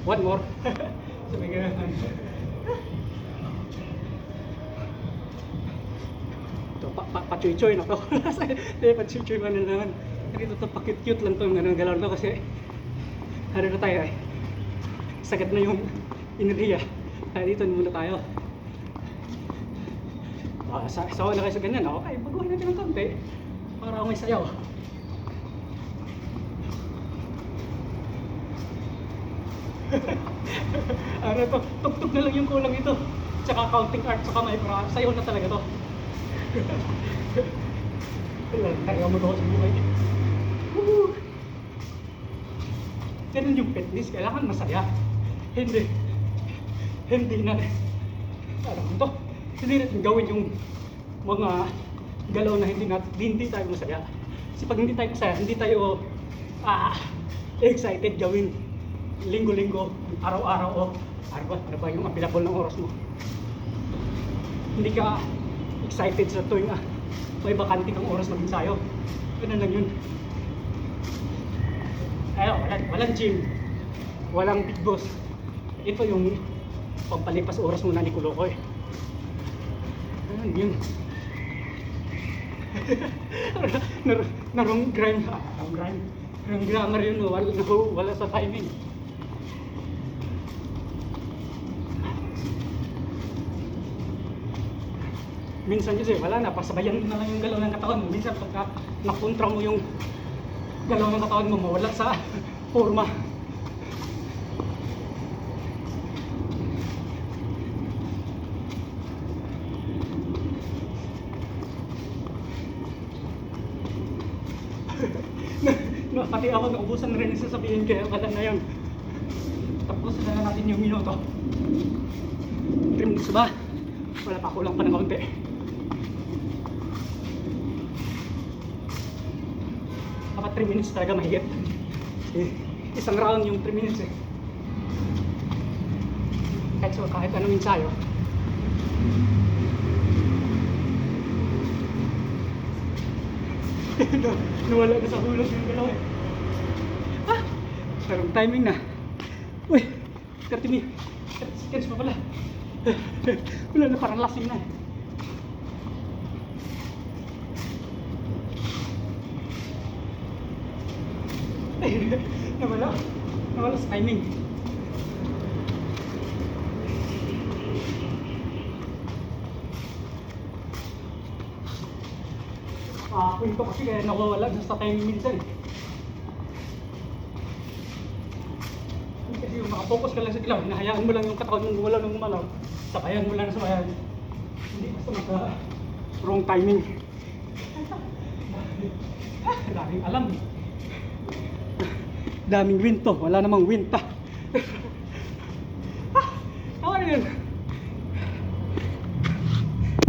One more. Sabi ka naman. Ito, pa-choy-choy na to. Hindi, pa-choy-choy man na naman. Dito to, pa-cute-cute lang to yung galaw to kasi ano na tayo eh. Sagad na yung enerhiya. Kaya dito muna tayo. Sawa na kayo sa ganyan. Okay, pag-uwi natin ng konti para may sayaw. Ano to, tugtog na lang yung kulang ito. Tsaka counting art, tsaka may sayaw na talaga to. Kaya mo to sa buhay. Ganun yung fitness, kailangan masaya. Hindi na alam mo to, hindi natin gawin yung mga galaw na hindi tayo masaya. Kasi pag hindi tayo masaya, hindi tayo excited gawin linggo-linggo, araw-araw o ano ba yung available ng oras mo. Hindi ka excited sa tuwing may bakante kang oras mag-ensayo. Ganun lang yun. Walang gym, walang big boss. Ito yung pampalipas oras muna ni Kulokoy. Ayun yun. Narong grind. Narong grammar yun, wala sa timing. Minsan kasi wala na, pasabayan mo na lang yung galaw ng katawan mo. Minsan pagka nakontra mo yung galaw ng katawan mo, mawala sa forma. Pati ako naubusan na rin yung sasabihin, kaya wala na yun. Tapos na natin yung minuto. 3 minutes ba? Wala pa, kulang pa ng kaunti. Dapat 3 minutes talaga mahigit. Isang round yung 3 minutes eh. Kahit anong ensayo. Nawala na sa hulog yung galaw eh. Parang timing na. Uy, 30 seconds pa pala. Wala na, parang lasing na. Ay, nawala sa timing. Ito kasi kaya nawawala sa timing minsan eh. Kasi yung nakapokus ka lang sa galaw, hinahayaan mo lang yung katawan mong gumalaw ng gumalaw. Sabayan mo lang sabayan. Hindi basta wrong timing. Daming alam. Daming wind to, wala namang wind ta. Tawa na yun.